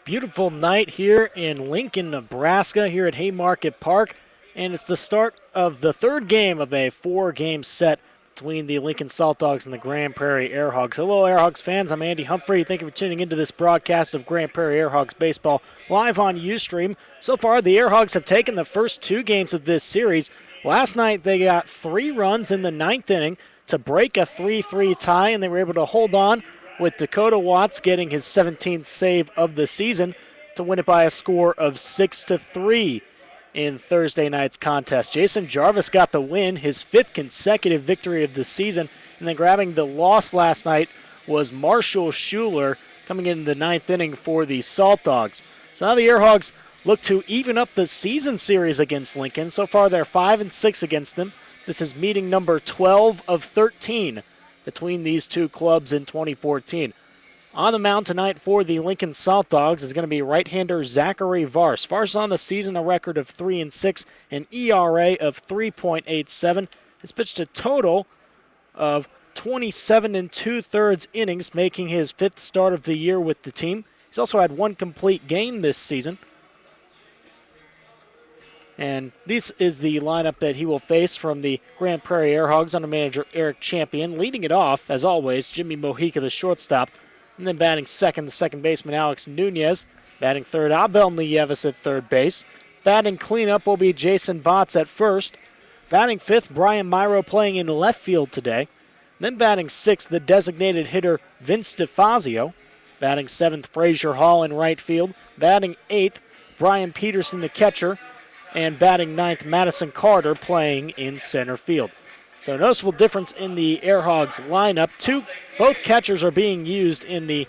beautiful night here in Lincoln, Nebraska, here at Haymarket Park. And it's the start of the third game of a four-game set between the Lincoln Salt Dogs and the Grand Prairie AirHogs. Hello, AirHogs fans. I'm Andy Humphrey. Thank you for tuning into this broadcast of Grand Prairie AirHogs Baseball live on Ustream. So far, the AirHogs have taken the first two games of this series. Last night, they got 3 runs in the ninth inning to break a 3-3 tie, and they were able to hold on with Dakota Watts getting his 17th save of the season to win it by a score of 6-3 in Thursday night's contest. Jason Jarvis got the win, his 5th consecutive victory of the season, and then grabbing the loss last night was Marshall Schuler coming in the ninth inning for the Salt Dogs. So now the AirHogs look to even up the season series against Lincoln. So far they're 5-6 against them. This is meeting number 12 of 13 between these two clubs in 2014. On the mound tonight for the Lincoln Salt Dogs is going to be right-hander Zachary Vars. Vars on the season a record of 3-6, an ERA of 3.87. Has pitched a total of 27 2/3 innings, making his 5th start of the year with the team. He's also had 1 complete game this season. And this is the lineup that he will face from the Grand Prairie AirHogs under manager Eric Champion. Leading it off, as always, Jimmy Mojica, the shortstop. And then batting second, the second baseman Alex Nunez. Batting third, Abel Nieves at third base. Batting cleanup will be Jason Botts at first. Batting fifth, Brian Myro playing in left field today. Then batting sixth, the designated hitter Vince DeFazio. Batting seventh, Frazier Hall in right field. Batting eighth, Brian Peterson, the catcher. And batting ninth, Madison Carter playing in center field. So a noticeable difference in the AirHogs lineup. Both catchers are being used in the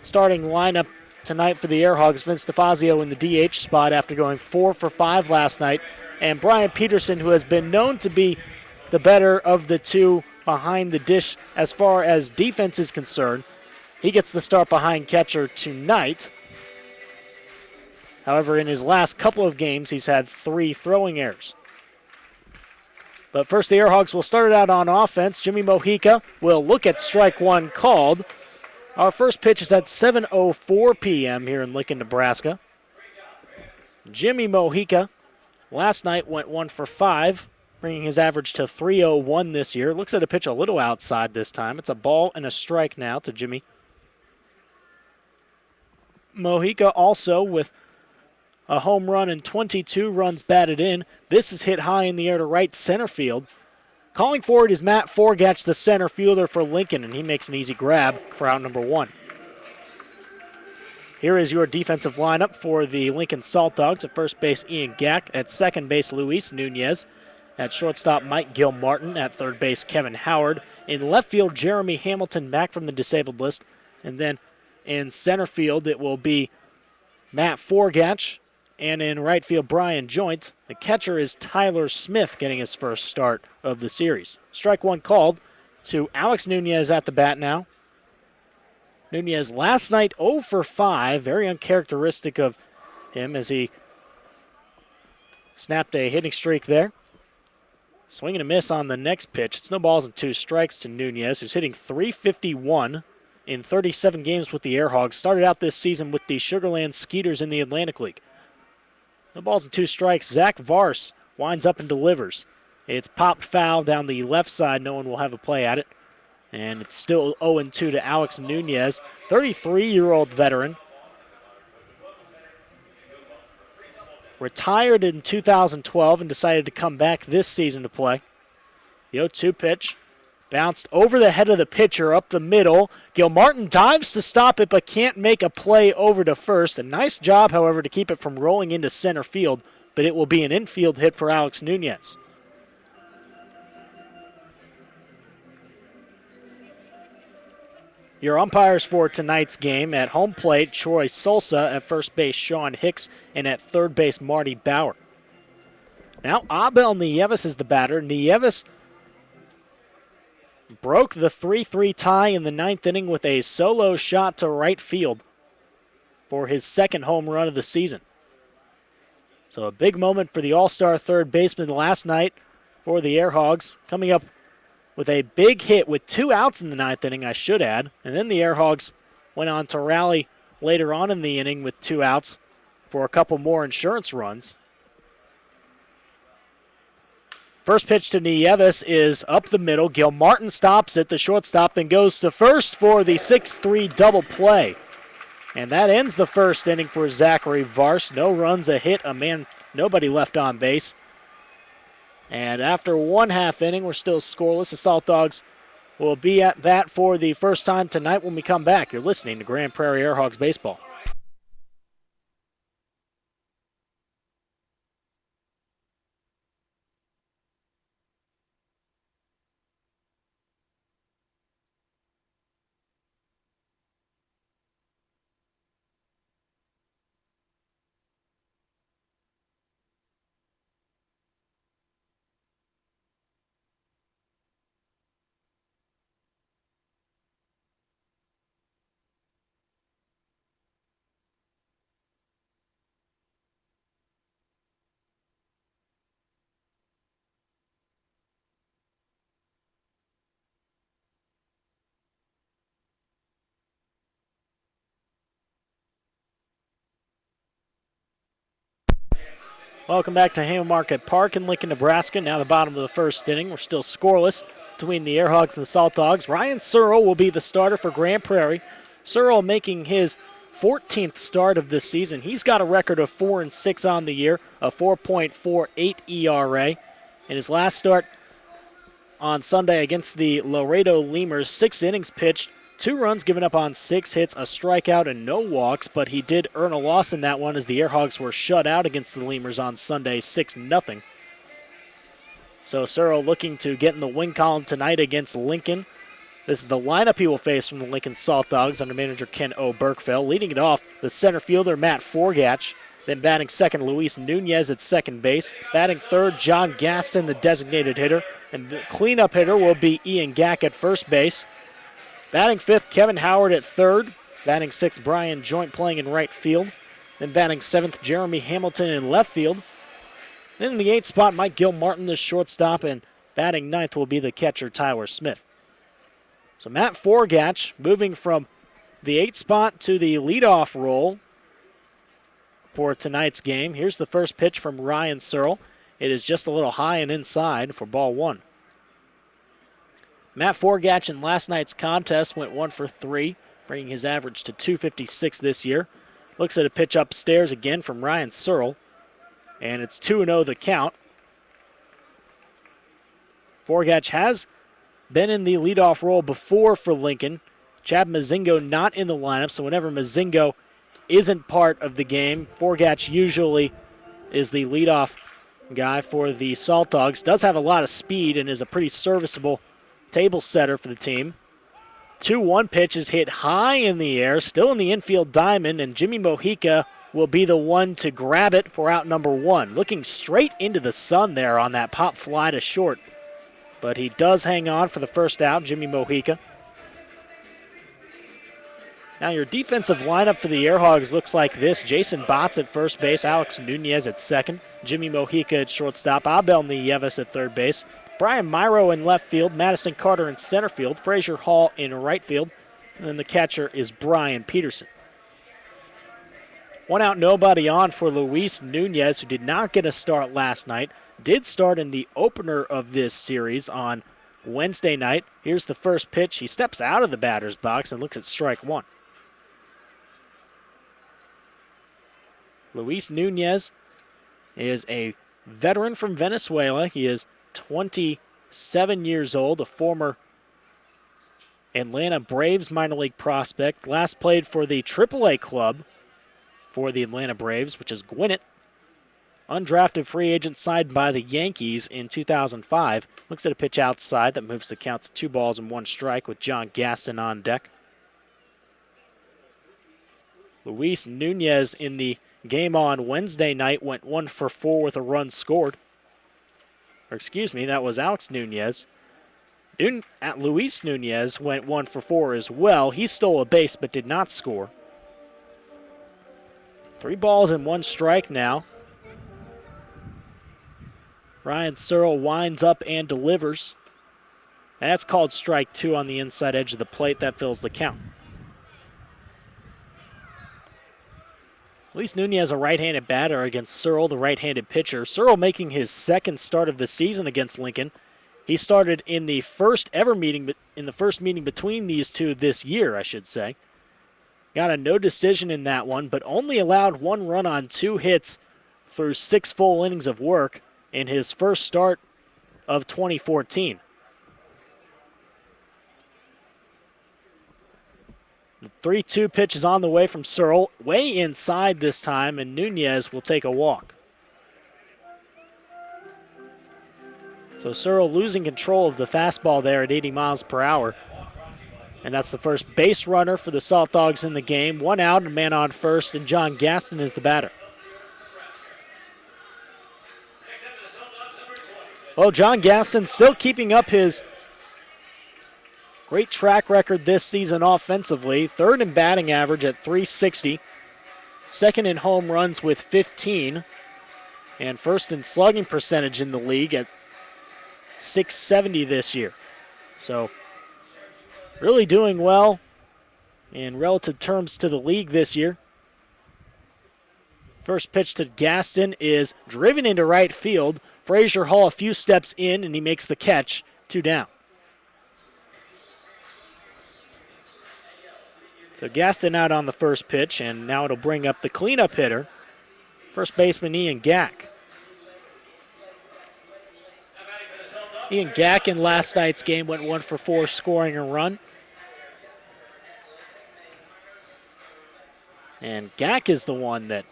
starting lineup tonight for the AirHogs. Vince DeFazio in the DH spot after going 4 for 5 last night. And Brian Peterson, who has been known to be the better of the two behind the dish as far as defense is concerned. He gets the start behind catcher tonight. However, in his last couple of games, he's had 3 throwing errors. But first, the AirHogs will start it out on offense. Jimmy Mojica will look at strike one called. Our first pitch is at 7:04 p.m. here in Lincoln, Nebraska. Jimmy Mojica last night went 1 for 5, bringing his average to 301 this year. Looks at a pitch a little outside this time. It's a ball and a strike now to Jimmy. Mojica also with a home run and 22 runs batted in. This is hit high in the air to right center field. Calling for it is Matt Forgatch, the center fielder for Lincoln, and he makes an easy grab for out number 1. Here is your defensive lineup for the Lincoln Salt Dogs. At first base, Ian Gack. At second base, Luis Nunez. At shortstop, Mike Gilmartin. At third base, Kevin Howard. In left field, Jeremy Hamilton back from the disabled list. And then in center field, it will be Matt Forgatch. And in right field, Brian Joint. The catcher is Tyler Smith getting his first start of the series. Strike one called to Alex Nunez at the bat now. Nunez last night 0 for 5. Very uncharacteristic of him as he snapped a hitting streak there. Swing and a miss on the next pitch. It's no balls and 2 strikes to Nunez, who's hitting .351 in 37 games with the AirHogs. Started out this season with the Sugarland Skeeters in the Atlantic League. No balls and 2 strikes. Zach Vars winds up and delivers. It's popped foul down the left side. No one will have a play at it. And it's still 0-2 to Alex Nunez, 33-year-old veteran. Retired in 2012 and decided to come back this season to play. The 0-2 pitch bounced over the head of the pitcher up the middle. Gilmartin dives to stop it but can't make a play over to first. A nice job, however, to keep it from rolling into center field, but it will be an infield hit for Alex Nunez. Your umpires for tonight's game: at home plate, Troy Solsa; at first base, Sean Hicks; and at third base, Marty Bauer. Now Abel Nieves is the batter. Nieves broke the 3-3 tie in the ninth inning with a solo shot to right field for his second home run of the season. So a big moment for the all-star third baseman last night for the AirHogs, coming up with a big hit with 2 outs in the ninth inning, I should add. And then the AirHogs went on to rally later on in the inning with 2 outs for a couple more insurance runs. First pitch to Nieves is up the middle. Gil Martin stops it. The shortstop then goes to first for the 6-3 double play. And that ends the first inning for Zachary Vars. No runs, a hit, a man, nobody left on base. And after 1/2 inning, we're still scoreless. The Salt Dogs will be at bat for the first time tonight when we come back. You're listening to Grand Prairie AirHogs Baseball. Welcome back to Haymarket Park in Lincoln, Nebraska. Now the bottom of the first inning. We're still scoreless between the AirHogs and the Salt Dogs. Ryan Searle will be the starter for Grand Prairie. Searle making his 14th start of this season. He's got a record of 4-6 on the year, a 4.48 ERA. In his last start on Sunday against the Laredo Lemurs, 6 innings pitched, 2 runs given up on 6 hits, a strikeout, and no walks, but he did earn a loss in that one as the AirHogs were shut out against the Lemurs on Sunday, 6-0. So Searle looking to get in the win column tonight against Lincoln. This is the lineup he will face from the Lincoln Salt Dogs under manager Ken O'Burkville. Leading it off, the center fielder Matt Forgach. Then batting second, Luis Nunez at second base. Batting third, John Gaston, the designated hitter. And the cleanup hitter will be Ian Gack at first base. Batting fifth, Kevin Howard at third. Batting sixth, Brian Joint playing in right field. Then batting seventh, Jeremy Hamilton in left field. Then in the 8th spot, Mike Gilmartin, the shortstop. And batting ninth will be the catcher, Tyler Smith. So Matt Forgach moving from the 8th spot to the leadoff role for tonight's game. Here's the first pitch from Ryan Searle. It is just a little high and inside for ball 1. Matt Forgach in last night's contest went 1 for 3, bringing his average to 256 this year. Looks at a pitch upstairs again from Ryan Searle, and it's 2-0 the count. Forgach has been in the leadoff role before for Lincoln. Chad Mazingo not in the lineup, so whenever Mazingo isn't part of the game, Forgach usually is the leadoff guy for the Salt Dogs. Does have a lot of speed and is a pretty serviceable table setter for the team. 2-1 pitch is hit high in the air, still in the infield diamond, and Jimmy Mojica will be the one to grab it for out number 1. Looking straight into the sun there on that pop fly to short. But he does hang on for the first out, Jimmy Mojica. Now your defensive lineup for the AirHogs looks like this. Jason Botts at first base, Alex Nunez at second, Jimmy Mojica at shortstop, Abel Nieves at third base, Brian Myro in left field, Madison Carter in center field, Frazier Hall in right field, and then the catcher is Brian Peterson. 1 out, nobody on for Luis Nunez, who did not get a start last night. Did start in the opener of this series on Wednesday night. Here's the first pitch. He steps out of the batter's box and looks at strike 1. Luis Nunez is a veteran from Venezuela. He is 27 years old, a former Atlanta Braves minor league prospect. Last played for the AAA club for the Atlanta Braves, which is Gwinnett. Undrafted free agent signed by the Yankees in 2005. Looks at a pitch outside that moves the count to 2 balls and 1 strike with John Gaston on deck. Luis Nunez in the game on Wednesday night went 1 for 4 with a run scored. Or excuse me, that was Alex Nunez. Luis Nunez went 1 for 4 as well. He stole a base but did not score. 3 balls and 1 strike now. Ryan Searle winds up and delivers. That's called strike 2 on the inside edge of the plate. That fills the count. Luis Nunez, a right-handed batter against Searle, the right-handed pitcher. Searle making his second start of the season against Lincoln. He started in the first meeting between these two this year, I should say. Got a no decision in that one, but only allowed 1 run on 2 hits through 6 full innings of work in his first start of 2014. The 3-2 pitch is on the way from Searle, way inside this time, and Nunez will take a walk. So Searle losing control of the fastball there at 80 miles per hour. And that's the first base runner for the Salt Dogs in the game. 1 out, a man on first, and John Gaston is the batter. Well, John Gaston still keeping up his great track record this season offensively. 3rd in batting average at .360. 2nd in home runs with 15. And 1st in slugging percentage in the league at .670 this year. So really doing well in relative terms to the league this year. First pitch to Gaston is driven into right field. Frazier Hall a few steps in, and he makes the catch. 2 down. So Gaston out on the first pitch, and now it'll bring up the cleanup hitter, first baseman Ian Gack. Ian Gack in last night's game went 1 for 4, scoring a run. And Gack is the one that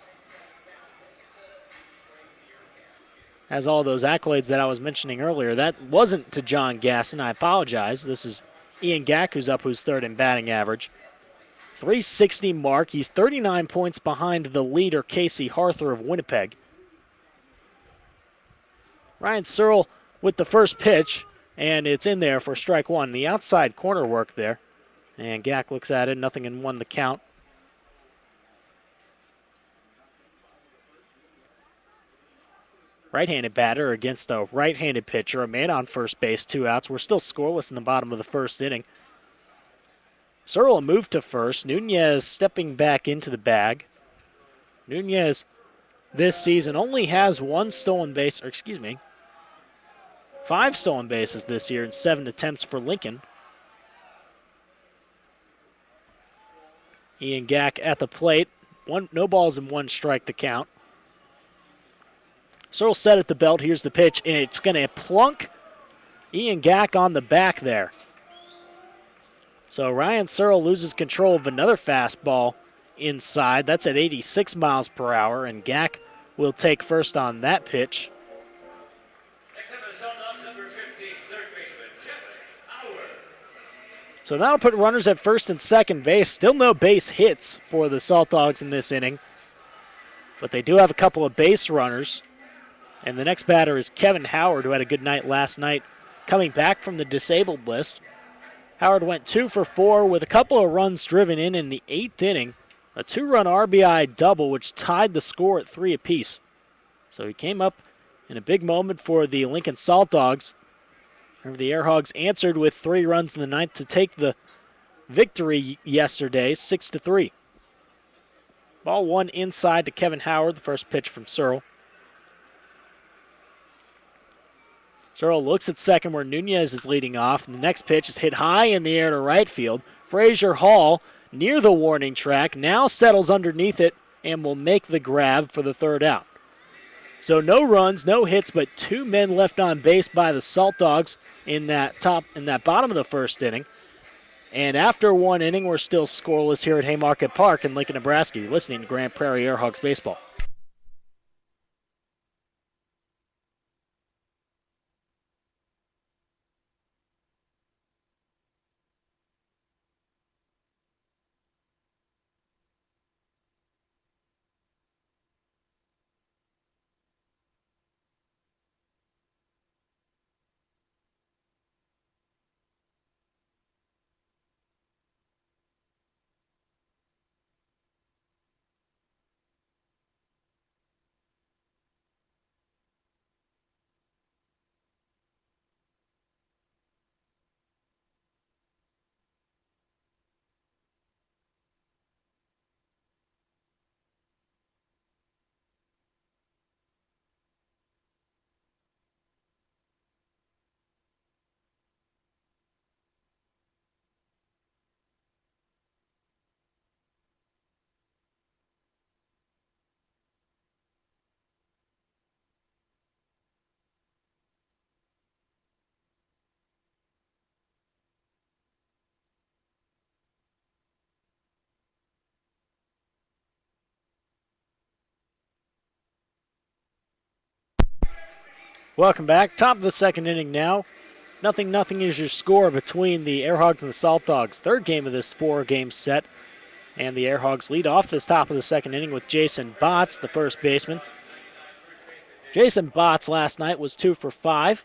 has all those accolades that I was mentioning earlier. That wasn't to John Gaston. I apologize. This is Ian Gack who's 3rd in batting average. .360 mark. He's 39 points behind the leader, Casey Harther of Winnipeg. Ryan Searle with the first pitch, and it's in there for strike 1. The outside corner work there. And Gack looks at it, nothing in 1 the count. Right-handed batter against a right-handed pitcher. A man on first base, 2 outs. We're still scoreless in the bottom of the first inning. Searle a move to first. Nunez stepping back into the bag. Nunez this season only has 5 stolen bases this year in 7 attempts for Lincoln. Ian Gack at the plate. No balls and 1 strike to count. Searle set at the belt. Here's the pitch, and it's going to plunk Ian Gack on the back there. So Ryan Searle loses control of another fastball inside. That's at 86 miles per hour, and Gack will take first on that pitch. So that'll put runners at first and second base. Still no base hits for the Salt Dogs in this inning, but they do have a couple of base runners. And the next batter is Kevin Howard, who had a good night last night, coming back from the disabled list. Howard went 2 for 4 with a couple of runs driven in the 8th inning. A 2-run RBI double, which tied the score at 3 apiece. So he came up in a big moment for the Lincoln Salt Dogs. Remember, the AirHogs answered with 3 runs in the 9th to take the victory yesterday, 6-3. Ball 1 inside to Kevin Howard, the first pitch from Searle. Searle looks at second where Nunez is leading off, and the next pitch is hit high in the air to right field. Frazier Hall near the warning track, now settles underneath it and will make the grab for the 3rd out. So no runs, no hits, but 2 men left on base by the Salt Dogs in that bottom of the first inning. And after 1 inning, we're still scoreless here at Haymarket Park in Lincoln, Nebraska. You're listening to Grand Prairie AirHogs Baseball. Welcome back. Top of the second inning now. 0-0 is your score between the AirHogs and the Salt Dogs. Third game of this four-game set. And the AirHogs lead off this top of the second inning with Jason Botts, the first baseman. Jason Botts last night was 2 for 5,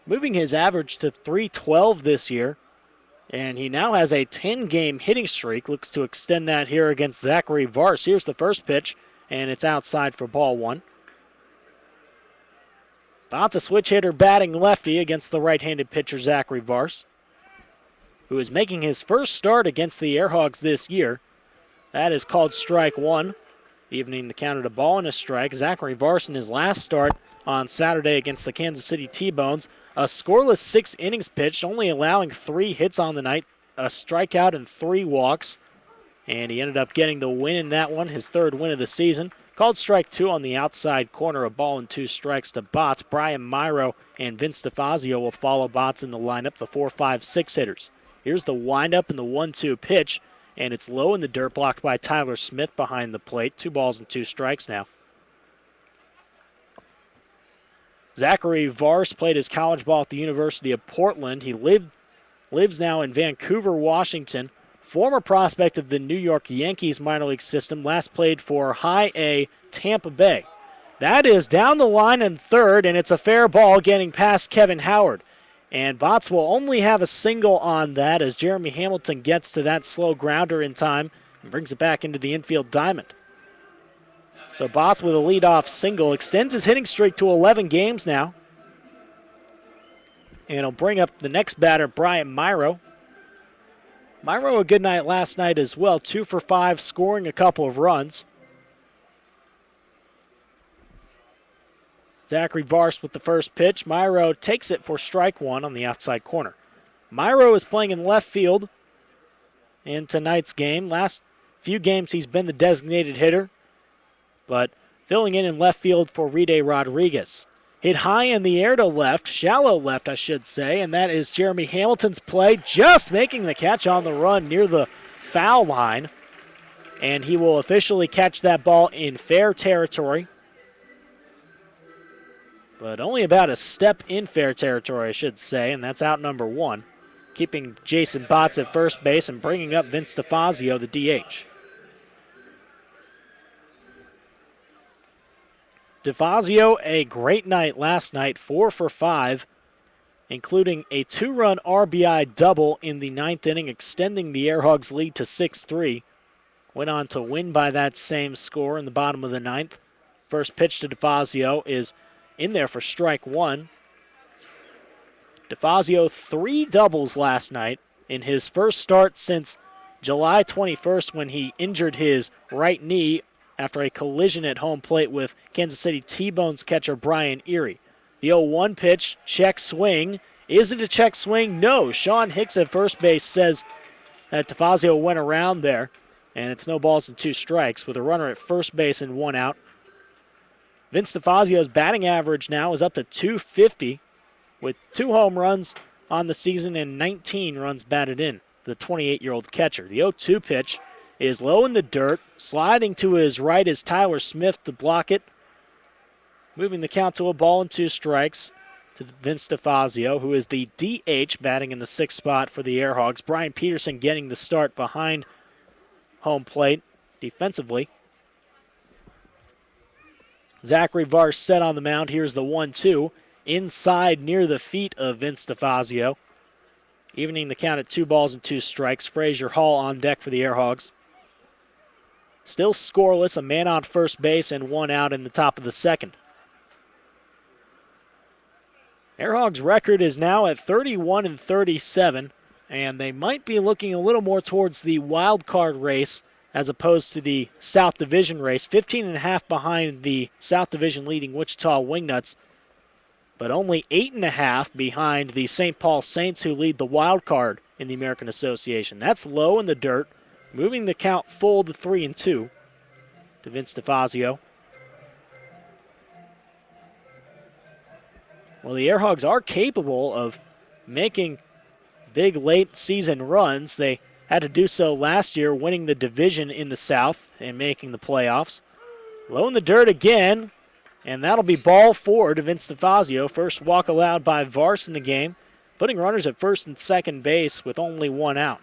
moving his average to .312 this year. And he now has a 10-game hitting streak. Looks to extend that here against Zachary Vars. Here's the first pitch, and it's outside for ball one. Botts, a switch hitter batting lefty against the right-handed pitcher Zachary Vars, who is making his first start against the AirHogs this year. That is called strike one, evening the count at a ball and a strike. Zachary Vars in his last start on Saturday against the Kansas City T-Bones. A scoreless 6 innings pitched, only allowing 3 hits on the night, a strikeout and 3 walks. And he ended up getting the win in that one, his third win of the season. Called strike 2 on the outside corner, a ball and 2 strikes to Botts. Brian Myro and Vince DeFazio will follow Botts in the lineup, the 4-5-6 hitters. Here's the windup and the 1-2 pitch, and it's low in the dirt, blocked by Tyler Smith behind the plate. 2 balls and 2 strikes now. Zachary Vars played his college ball at the University of Portland. He lives now in Vancouver, Washington. Former prospect of the New York Yankees minor league system, last played for High A Tampa Bay. That is down the line in third, and it's a fair ball getting past Kevin Howard. And Botts will only have a single on that as Jeremy Hamilton gets to that slow grounder in time and brings it back into the infield diamond. So Botts with a leadoff single extends his hitting streak to 11 games now. And he'll bring up the next batter, Brian Myro. Myro a good night last night as well, 2 for 5, scoring a couple of runs. Zachary Vars with the first pitch. Myro takes it for strike 1 on the outside corner. Myro is playing in left field in tonight's game. Last few games he's been the designated hitter, but filling in left field for Rede Rodriguez. Hit high in the air to left, shallow left I should say, and that is Jeremy Hamilton's play, just making the catch on the run near the foul line. And he will officially catch that ball in fair territory, but only about a step in fair territory I should say, and that's out number 1, keeping Jason Botts at first base and bringing up Vince DeFazio, the DH. DeFazio, a great night last night, 4 for 5, including a 2-run RBI double in the 9th inning, extending the AirHogs lead to 6-3. Went on to win by that same score in the bottom of the 9th. First pitch to DeFazio is in there for strike 1. DeFazio 3 doubles last night in his first start since July 21st when he injured his right knee after a collision at home plate with Kansas City T-Bones catcher Brian Erie. The 0-1 pitch, check swing. Is it a check swing? No. Sean Hicks at first base says that DeFazio went around there, and it's no balls and 2 strikes with a runner at first base and 1 out. Vince DeFazio's batting average now is up to .250 with 2 home runs on the season and 19 runs batted in, the 28-year-old catcher. The 0-2 pitch is low in the dirt. Sliding to his right is Tyler Smith to block it. Moving the count to a ball and 2 strikes to Vince DeFazio, who is the DH batting in the 6th spot for the AirHogs. Brian Peterson getting the start behind home plate defensively. Zachary Vars set on the mound. Here's the 1-2. Inside near the feet of Vince DeFazio. Evening the count at 2 balls and 2 strikes. Frazier Hall on deck for the AirHogs. Still scoreless, a man on first base and 1 out in the top of the 2nd. AirHogs' record is now at 31-37, and they might be looking a little more towards the wild card race as opposed to the South Division race. 15.5 behind the South Division leading Wichita Wingnuts, but only 8.5 behind the St. Paul Saints, who lead the wild card in the American Association. That's low in the dirt. Moving the count full to 3-2 to Vince DeFazio. Well, the AirHogs are capable of making big late season runs. They had to do so last year, winning the division in the South and making the playoffs. Low in the dirt again. And that'll be ball 4 to Vince DeFazio. First walk allowed by Vars in the game, putting runners at first and second base with only 1 out.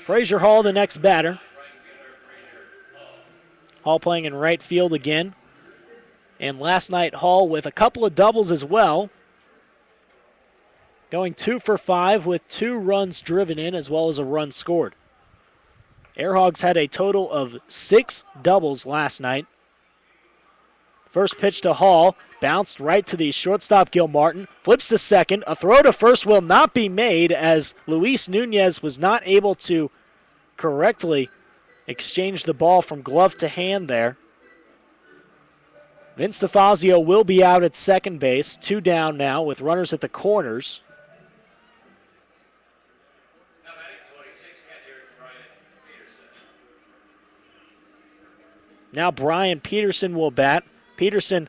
Frazier Hall, the next batter. Hall playing in right field again. And last night, Hall with a couple of doubles as well. Going 2 for 5 with 2 runs driven in as well as a run scored. AirHogs had a total of 6 doubles last night. First pitch to Hall, bounced right to the shortstop Gil Martin, flips to second. A throw to first will not be made as Luis Nunez was not able to correctly exchange the ball from glove to hand there. Vince DeFazio will be out at second base, 2 down now with runners at the corners. Now Brian Peterson will bat. Peterson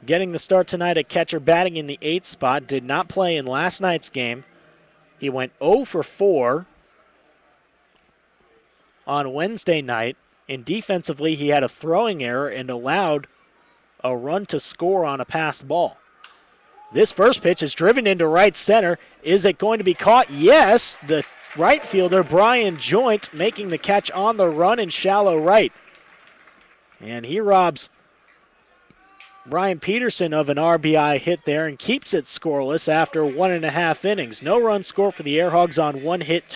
getting the start tonight at catcher, batting in the 8th spot. Did not play in last night's game. He went 0 for 4 on Wednesday night. And defensively, he had a throwing error and allowed a run to score on a passed ball. This first pitch is driven into right center. Is it going to be caught? Yes. The right fielder, Brian Joint, making the catch on the run in shallow right. And he robs Brian Peterson of an RBI hit there and keeps it scoreless after 1.5 innings. No run score for the AirHogs on 1 hit.